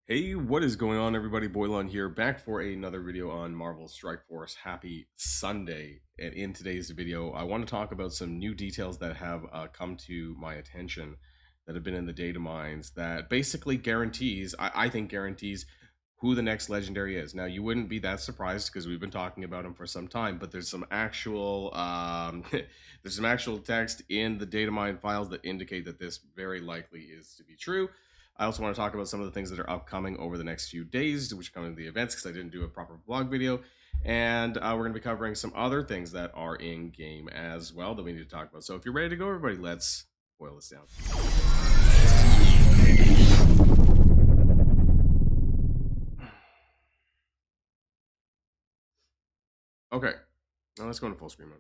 Hey, what is going on, everybody? Boilon here, back for another video on Marvel Strike Force. Happy Sunday. And in today's video, I want to talk about some new details that have come to my attention that have been in the data mines that basically guarantees, I think guarantees, who the next legendary is. Now, you wouldn't be that surprised because we've been talking about him for some time, but there's some actual there's some actual text in the data mine files that indicate that this very likely is to be true. I also want to talk about some of the things that are upcoming over the next few days, which come in the events, because I didn't do a proper vlog video. And we're going to be covering some other things that are in game as well that we need to talk about. So if you're ready to go, everybody, let's boil this down. Okay, now let's go into full screen mode.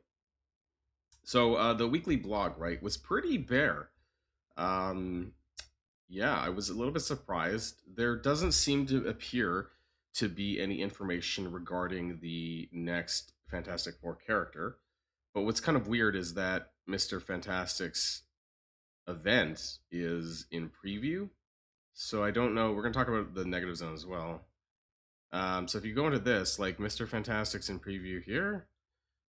So the weekly blog, right, was pretty bare. Yeah, I was a little bit surprised. There doesn't seem to appear to be any information regarding the next Fantastic Four character. But what's kind of weird is that Mr. Fantastic's event is in preview. So I don't know. We're going to talk about the negative zone as well. So if you go into this, like Mr. Fantastic's in preview here.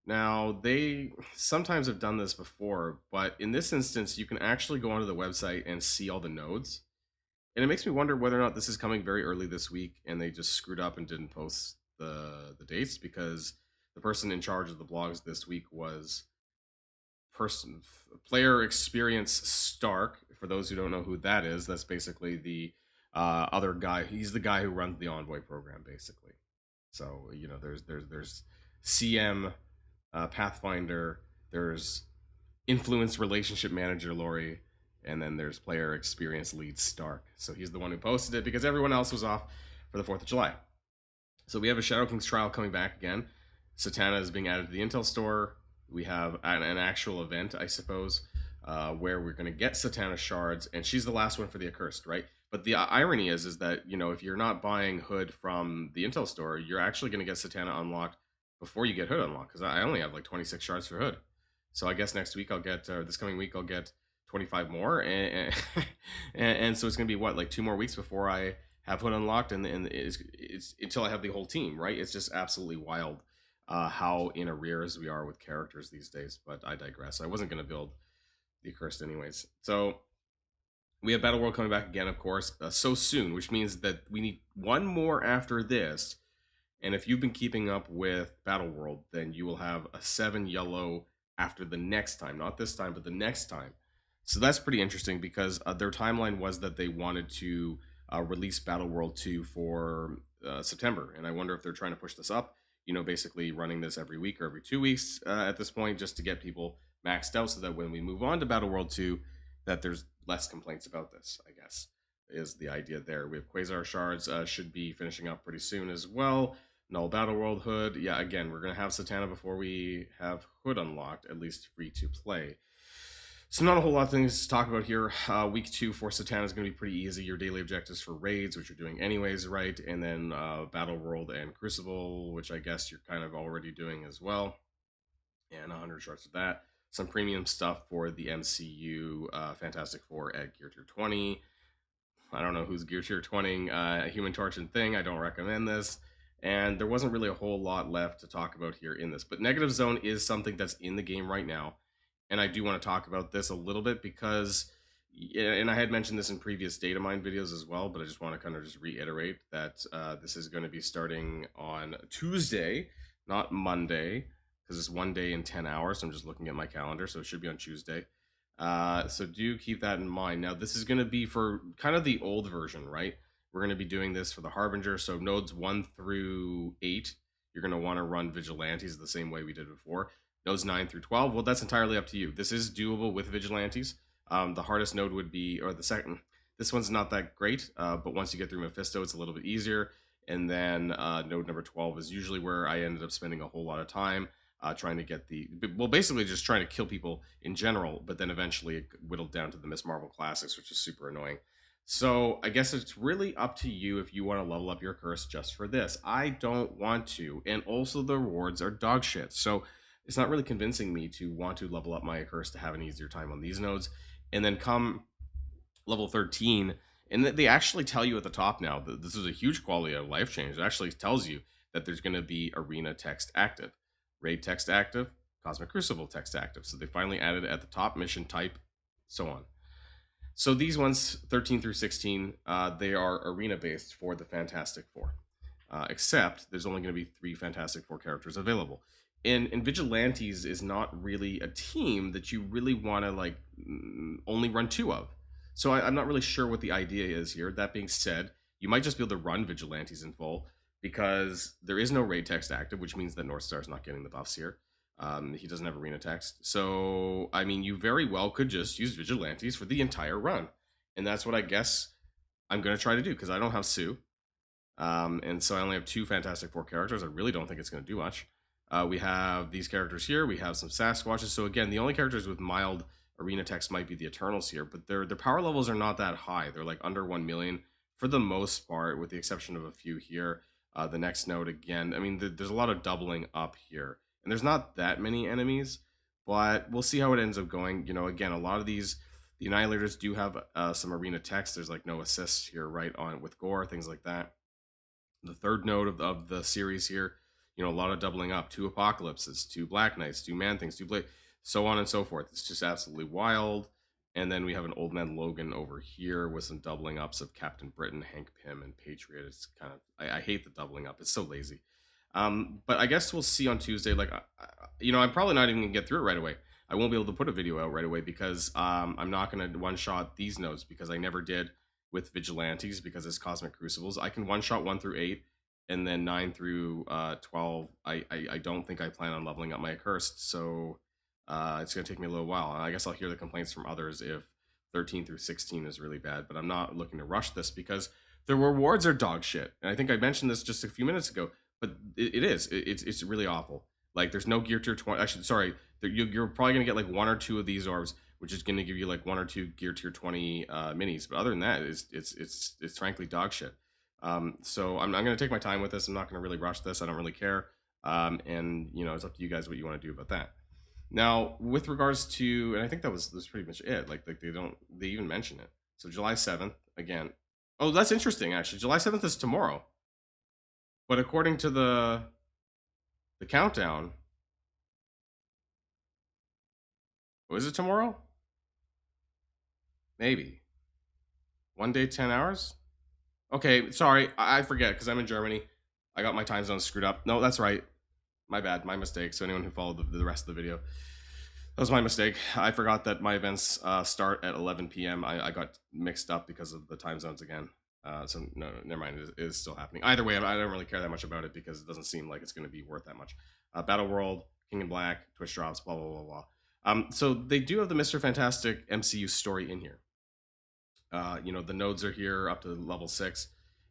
Now, they sometimes have done this before, but in this instance, you can actually go onto the website and see all the nodes. And it makes me wonder whether or not this is coming very early this week and they just screwed up and didn't post the dates, because the person in charge of the blogs this week was player experience Stark. For those who don't know who that is, that's basically the other guy. He's the guy who runs the Envoy program, basically. So there's CM Pathfinder, there's influence relationship manager Lori, and then there's player experience lead Stark. So he's the one who posted it because everyone else was off for the 4th of July. So we have a Shadow King's trial coming back again. Satana is being added to the Intel store. We have an actual event, I suppose, where we're going to get Satana shards, and she's the last one for the accursed, right? But the irony is that, if you're not buying Hood from the Intel store, you're actually going to get Satana unlocked before you get Hood unlocked, because I only have like 26 shards for Hood. So I guess next week I'll get, or this coming week I'll get 25 more, and so it's going to be what, like 2 more weeks before I have Hood unlocked, and it's until I have the whole team, right? It's just absolutely wild how in arrears we are with characters these days, but I digress. I wasn't going to build the Accursed anyways. So we have Battle World coming back again, of course, so soon, which means that we need one more after this. And if you've been keeping up with Battle World, then you will have a 7 yellow after the next time. Not this time, but the next time. So that's pretty interesting, because their timeline was that they wanted to release Battle World 2 for September. And I wonder if they're trying to push this up, basically running this every week or every 2 weeks at this point, just to get people maxed out so that when we move on to Battle World 2, that there's less complaints about this, I guess, is the idea there. We have Quasar Shards should be finishing up pretty soon as well. Null Battle World Hood. Yeah, again, we're going to have Satana before we have Hood unlocked, at least free to play. So not a whole lot of things to talk about here. Week 2 for Satana is going to be pretty easy. Your daily objectives for raids, which you're doing anyways, right? And then Battle World and Crucible, which I guess you're kind of already doing as well. And 100 shards of that. Some premium stuff for the MCU Fantastic Four at Gear Tier 20. I don't know who's Gear Tier 20, Human Torch and Thing. I don't recommend this. And there wasn't really a whole lot left to talk about here in this. But Negative Zone is something that's in the game right now. And I do want to talk about this a little bit because, and I had mentioned this in previous data mine videos as well, but I just want to kind of just reiterate that this is going to be starting on Tuesday, not Monday, because it's 1 day and 10 hours. So I'm just looking at my calendar, so it should be on Tuesday. So do keep that in mind. Now, this is going to be for kind of the old version, right? We're going to be doing this for the Harbinger. So nodes 1 through 8, you're going to want to run Vigilantes the same way we did before. Nodes 9 through 12, well, that's entirely up to you. This is doable with Vigilantes. The hardest node would be, or the second, this one's not that great, but once you get through Mephisto, it's a little bit easier. And then node number 12 is usually where I ended up spending a whole lot of time trying to get basically just trying to kill people in general, but then eventually it whittled down to the Miss Marvel Classics, which is super annoying. So I guess it's really up to you if you want to level up your curse just for this. I don't want to, and also the rewards are dog shit. So it's not really convincing me to want to level up my curse to have an easier time on these nodes. And then come level 13 And they actually tell you at the top now that this is a huge quality of life change. It actually tells you that there's going to be arena text active, raid text active, cosmic crucible text active. So they finally added it at the top, mission type, so on. So these ones, 13 through 16, they are arena based for the Fantastic Four. Except there's only going to be 3 Fantastic Four characters available. And Vigilantes is not really a team that you really want to like only run 2 of. So I'm not really sure what the idea is here. That being said, you might just be able to run Vigilantes in full because there is no raid text active, which means that Northstar's not getting the buffs here. He doesn't have arena text. So, I mean, you very well could just use Vigilantes for the entire run. And that's what I guess I'm going to try to do because I don't have Sue. And so I only have 2 Fantastic Four characters. I really don't think it's going to do much. We have these characters here. We have some Sasquatches. So again, the only characters with mild arena text might be the Eternals here, but their power levels are not that high. They're like under 1 million for the most part, with the exception of a few here. The next node again. I mean, there's a lot of doubling up here, and there's not that many enemies, but we'll see how it ends up going. You know, again, a lot of these, the Annihilators do have some arena text. There's like no assists here, right, on with gore, things like that. The third node of the series here, you know, a lot of doubling up. 2 Apocalypses, 2 Black Knights, 2 Man-Things, 2 Blade, so on and so forth. It's just absolutely wild. And then we have an Old Man Logan over here with some doubling ups of Captain Britain, Hank Pym, and Patriot. It's kind of, I hate the doubling up. It's so lazy. But I guess we'll see on Tuesday. Like, you know, I'm probably not even going to get through it right away. I won't be able to put a video out right away because I'm not going to one-shot these nodes because I never did with Vigilantes because it's Cosmic Crucibles. I can one-shot 1 through 8, and then 9 through 12. I don't think I plan on leveling up my Accursed, so it's going to take me a little while. I guess I'll hear the complaints from others if 13 through 16 is really bad, but I'm not looking to rush this because the rewards are dog shit. And I think I mentioned this just a few minutes ago, but it is. It's really awful. Like, there's no gear tier 20. Actually, sorry, you're probably going to get like 1 or 2 of these orbs, which is going to give you like 1 or 2 gear tier 20 minis. But other than that, it's frankly dog shit. So I'm going to take my time with this. I'm not going to really rush this. I don't really care. And you know, it's up to you guys what you want to do about that. Now, with regards to, and I think that was pretty much it. Like they even mention it. So July 7th again. Oh, that's interesting actually. July 7th is tomorrow. But according to the countdown, was it tomorrow? Maybe. 1 day, 10 hours? Okay, sorry, I forget because I'm in Germany. I got my time zone screwed up. No, that's right. My bad, my mistake. So anyone who followed the rest of the video, that was my mistake. I forgot that my events start at 11 p.m. I got mixed up because of the time zones again. So no, never mind. It is still happening. Either way, I don't really care that much about it because it doesn't seem like it's going to be worth that much. Battle World, King in Black, Twitch drops, blah blah blah blah. So they do have the Mr. Fantastic MCU story in here. You know, the nodes are here up to level 6.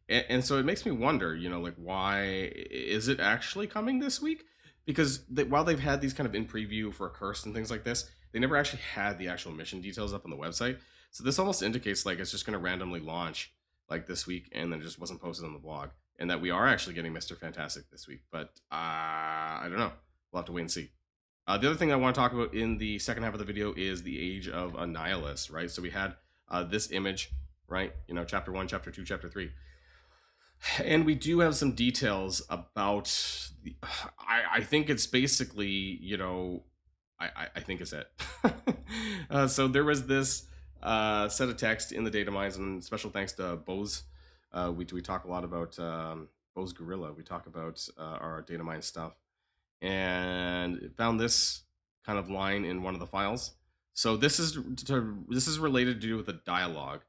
And so it makes me wonder, you know, like, why is it actually coming this week? Because while they've had these kind of in preview for Cursed and things like this, they never actually had the actual mission details up on the website. So this almost indicates like it's just going to randomly launch like this week and then just wasn't posted on the blog. And that we are actually getting Mr. Fantastic this week. But I don't know. We'll have to wait and see. The other thing I want to talk about in the second half of the video is the Age of Annihilus, right? So we had this image, right? You know, chapter 1, chapter 2, chapter 3. And we do have some details about the, I think it's basically, you know, I think it's it. So there was this set of text in the data mines, and special thanks to Bose. We talk a lot about Bose Gorilla. We talk about our data mine stuff, and found this kind of line in one of the files. So this is related to do with a dialogue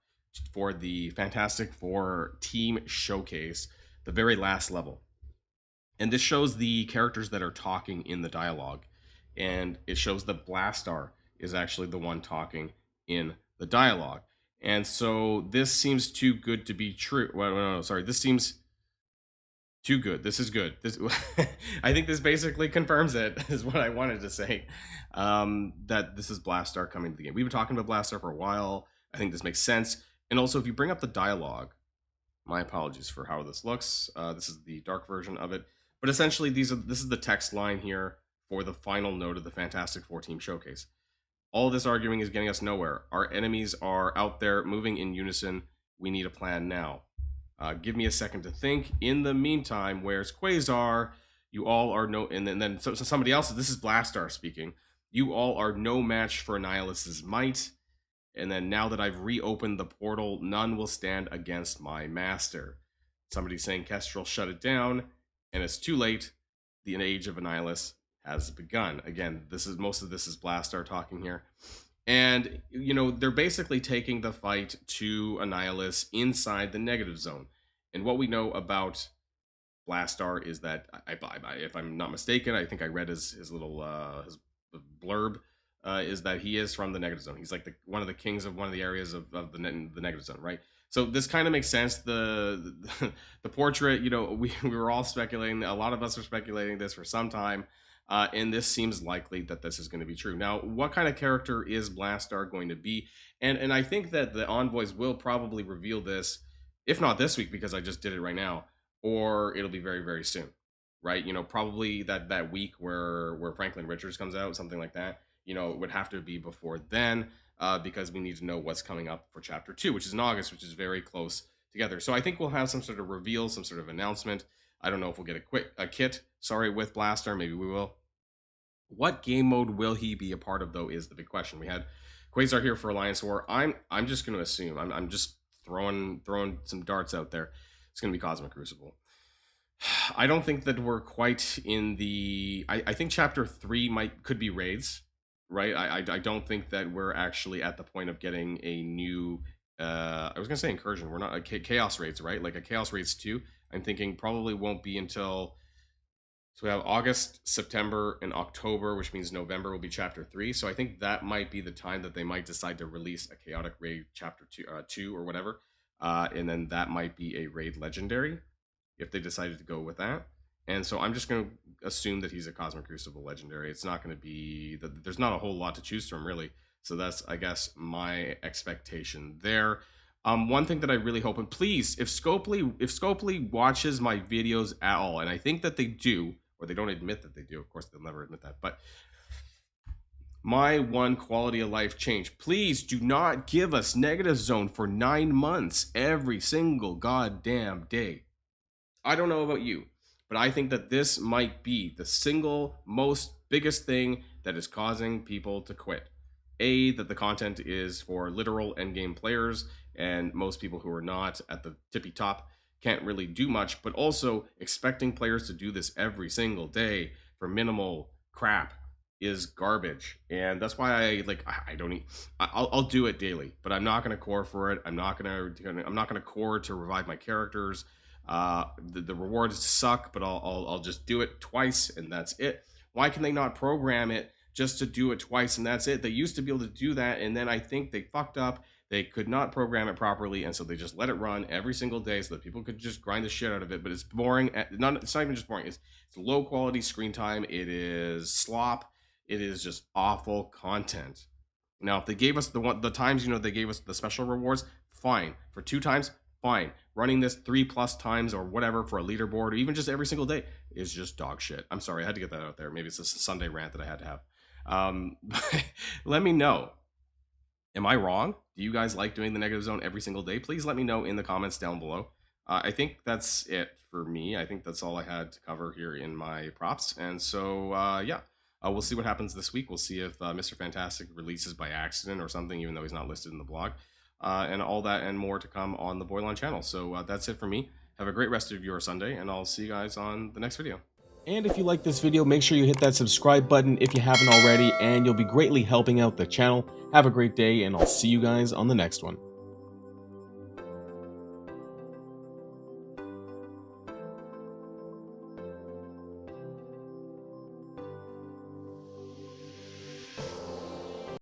for the Fantastic Four team showcase, the very last level. And this shows the characters that are talking in the dialogue. And it shows that Blastar is actually the one talking in the dialogue. And so this seems too good to be true. Well, no, sorry. This seems too good. This is good. This, I think this basically confirms it, is what I wanted to say. That this is Blastar coming to the game. We've been talking about Blastar for a while. I think this makes sense. And also, if you bring up the dialogue, my apologies for how this looks. This is the dark version of it. But essentially, this is the text line here for the final node of the Fantastic Four team showcase. All this arguing is getting us nowhere. Our enemies are out there moving in unison, We need a plan now. Give me a second to think. In the meantime, where's Quasar? You all are no, and then so somebody else. This is Blastar speaking. You all are no match for Annihilus's might. And then now that I've reopened the portal, none will stand against my master. Somebody's saying Kestrel shut it down, and it's too late. The age of Annihilus has begun. Again, most of this is Blastar talking here. And, you know, they're basically taking the fight to Annihilus inside the negative zone. And what we know about Blastar is that, if I'm not mistaken, I think I read his little his blurb, is that he is from the negative zone. He's like one of the kings of one of the areas of the negative zone, right? So this kind of makes sense. The portrait, you know, we were all speculating. A lot of us were speculating this for some time. And this seems likely that this is going to be true. Now, what kind of character is Blastar going to be? And I think that the envoys will probably reveal this, if not this week, because I just did it right now, or it'll be very, very soon, right? You know, probably that week where Franklin Richards comes out, something like that. You know, it would have to be before then, because we need to know what's coming up for Chapter 2, which is in August, which is very close together. So I think we'll have some sort of reveal, some sort of announcement. I don't know if we'll get a kit, with Blastar. Maybe we will. What game mode will he be a part of, though, is the big question. We had Quasar here for Alliance War. I'm just going to assume. I'm just throwing some darts out there. It's going to be Cosmic Crucible. I don't think that we're quite in the... I think Chapter 3 could be raids, right? I don't think that we're actually at the point of getting a new... I was going to say incursion. We're not... Chaos raids, right? Like a Chaos Raids 2, I'm thinking probably won't be until... So we have August, September, and October, which means November will be Chapter 3. So I think that might be the time that they might decide to release a Chaotic Raid Chapter 2 or whatever. And then that might be a Raid Legendary, if they decided to go with that. And so I'm just going to assume that he's a Cosmic Crucible Legendary. It's not going to be... There's not a whole lot to choose from, really. So that's, I guess, my expectation there. One thing that I really hope, and please, if Scopely watches my videos at all, and I think that they do, or they don't admit that they do. Of course, they'll never admit that. But my one quality of life change. Please do not give us negative zone for 9 months every single goddamn day. I don't know about you, but I think that this might be the single most biggest thing that is causing people to quit. That the content is for literal endgame players, and most people who are not at the tippy top can't really do much, but also expecting players to do this every single day for minimal crap is garbage. And that's why I'll do it daily, but I'm not going to core for it. I'm not going to core to revive my characters. The rewards suck, but I'll just do it twice and that's it. Why can they not program it just to do it twice and that's it? They used to be able to do that, and then I think they fucked up. They could not program it properly, and so they just let it run every single day so that people could just grind the shit out of it. But it's boring. It's not even just boring. It's low quality screen time. It is slop. It is just awful content. Now, if they gave us the times, they gave us the special rewards, fine. For 2 times, fine. Running this 3+ times or whatever for a leaderboard, or even just every single day, is just dog shit. I'm sorry, I had to get that out there. Maybe it's a Sunday rant that I had to have. Let me know. Am I wrong? Do you guys like doing the negative zone every single day? Please let me know in the comments down below. I think that's it for me. I think that's all I had to cover here in my props. And so, yeah, we'll see what happens this week. We'll see if Mr. Fantastic releases by accident or something, even though he's not listed in the blog. And all that and more to come on the Boilon channel. So that's it for me. Have a great rest of your Sunday, and I'll see you guys on the next video. And if you like this video, make sure you hit that subscribe button if you haven't already, and you'll be greatly helping out the channel. Have a great day, and I'll see you guys on the next one.